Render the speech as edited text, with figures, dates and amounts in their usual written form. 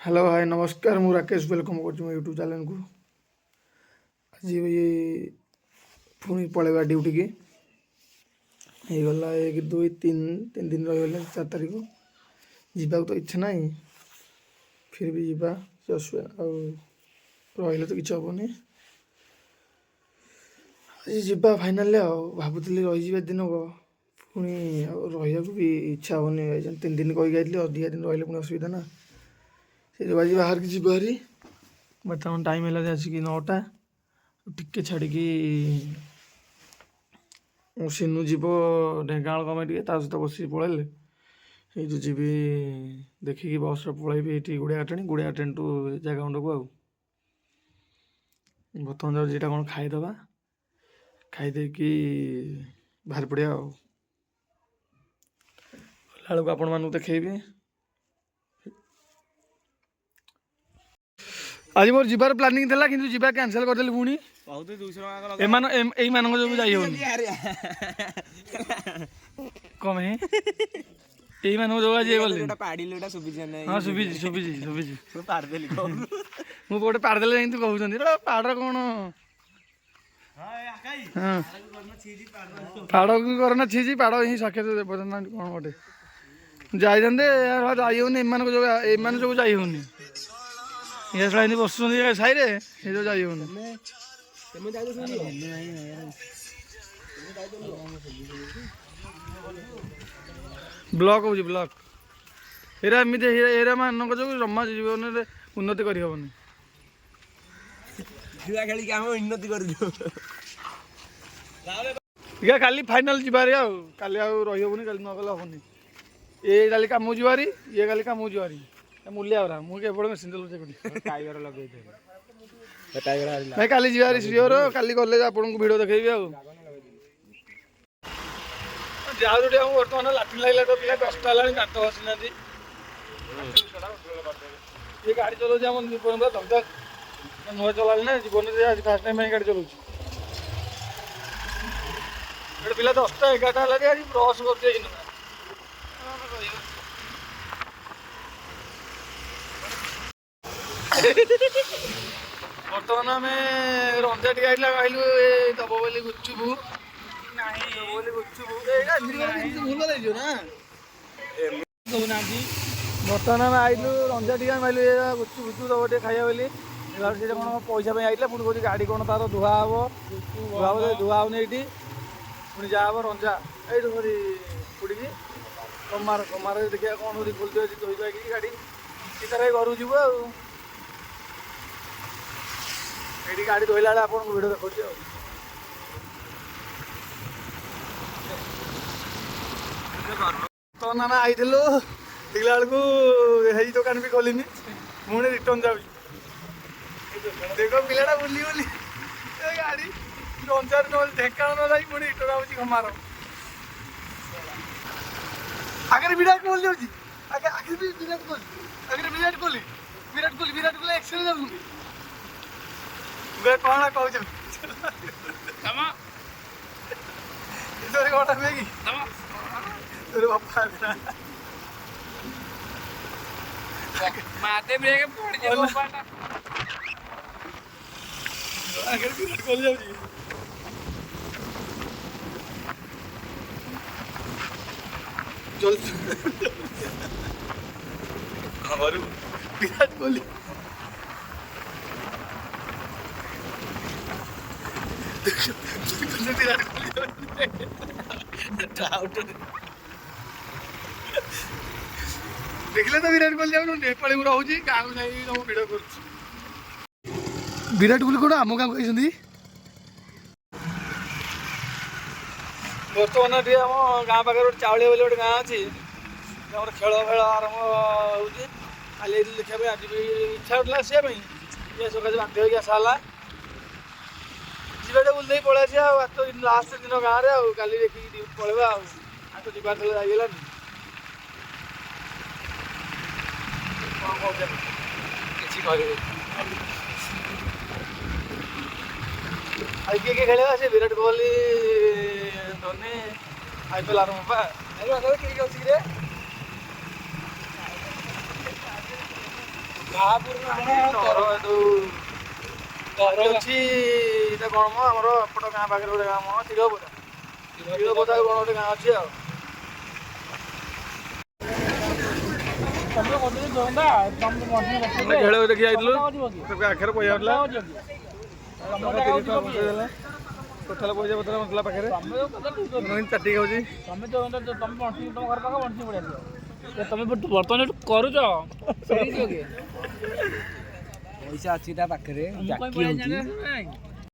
Hello hi नमस्कार मु Rakesh welcome कर यूट्यूब चैनल को। आज ये पुणी पलैबा ड्यूटी की गला 1 2 3 3 दिन रही 4 तारीख जीवा तो इच्छा ना फिर भी जीवा रही तो किसी हेनी आज जीवा फाइनाल भावुली रही दिन को पुणी रहा भी इच्छा हेनी 3 दिन कही अधिका दिन रही पुणी असुविधा ना से आज बाहर की जी भारी बर्तमान टाइम है आसिक 9टा टिके छाड़ी सिनू जीव ढेंकानाल कमेटी सहित बस पलैले ये जी देखिकी बस पलैबी ये गुड़िया ट्रेन टू जगमुंड को बर्तमान जाऊँ जेटा कौन खाईदे खाईदे बाहर पड़ा बेलू आपण मानू देखेबी। आज मोर जीवार प्लानिंग था कि जीवा कैंसल करदेली पुणी एमान जो जाई होनी कम है यही मान जो आज हाँ शुभी शुभी शुभी मु गोटे पारदेले तू कहते पाड़ कौन हाँ पाड़ की करना छीजी पाड़ ही साक्षात देवना कौन गोटे जाई जाई होनी एम जो जाई होनी ये साइड बस साइरे जो जाई होनी ब्लॉक हो ब्लॉक एरा एमती एरा मानक जो जमा जीवन में उन्नति करहबनी खाली फाइनाल जीवार काली रही काली नगले हेनी ये काली कम जीवारी ये काली कम जीवारी मूल्या मुझे मेसीन टाइगर लगे काली जीवारी सियोर काली गले आपको भिड देखेबी जहाँ जो बर्तमान लाट्रिन लगे तो पिला 10टा है दात घसी ना ये गाड़ी चलाऊ आम जीवन धमधा नुआ चला ना जीवन आज फास्ट टाइम गाड़ी चलाऊ पिला 10टा 11टा है आज ब्रश कर बर्तमान आम रंजा टी आइला कहलु दब बोली गुचुबू बर्तमान आम आइलु रंजा टी आइलु गुचु गुचु दब टे खाइबा बोली कौन पैसा आइला पुणी कौन गाड़ी कौन तार धुआ हम धुआ होनी ये पुणी जहाँ रंजा ये पुड़ी कमार कमार देखिए कौन खोल धोई गाड़ी सीतार घर जीव ये गाड़ी धोला बेले आपको भिड देखा तो ना आई देखला बेलू यही दुकान भी खोलनी मुझे रिटर्न जाऊँ देख पिलाटा बुली बुली गाड़ी रंजार ढेंकाना न जाए पुणी रिटर्न आऊँगी खमार आगे विराट कोहली जाऊँगी आगे आगे भी विराट कोहली आगे विराट कोहली एक्सेल जाऊँगी कौन कौच गोटा मैगी बापा माते ब्रेक पड़ जाए आगे विराट कोहली जाऊँगी विराट कोहली विराट देखले तो विराट कोहली जाऊँ नेपाली को रोचे गाँव को भिड कर विराट कोहली कौन आम गाँव कही बर्तमान आम गाँ पाखे गोटे चाउलिया बोली गोटे गाँ अच्छी खेल फेल आरंभ होली देखा आज भी इच्छा होता आसापी ये सकाशे बाध्य होगी आसाला जीवाटे बुलदे पलि आस लास्ट दिन गाँव में काली देखिए पलैबा आज तो जीवार थोड़ा जाइगला किसी आज किए खेल से विराट कोहली धोनी आईपीएल आरंभ किए अच्छी ଅଛି ଏଇଟା କ'ଣ ମ ଆମର ଏପଟ ଗାଁ ପାଖରେ ଗୋଟେ ଗାଁ ମ ତିଳପଦା କ'ଣ ଗୋଟେ ଗାଁ ଅଛି ଆଉ। ଖେଳ ଦେଖି ଯାଇଥିଲୁ ଆଖରେ ପଇସା ଥିଲା ଟୋଟାଲ ପଇସା ପତ୍ର ନଥିଲା ପାଖରେ ଚାଟି ଖାଉଛି। ତମେ ତମ ଘର ପାଖ ବଞ୍ଚିକି ପଳେଇ ଆସିବ। ତମେ ବର୍ତ୍ତମାନ ଯୋଉଠୁ କରୁଛ ପଇସା ଅଛି ତା ପାଖରେ।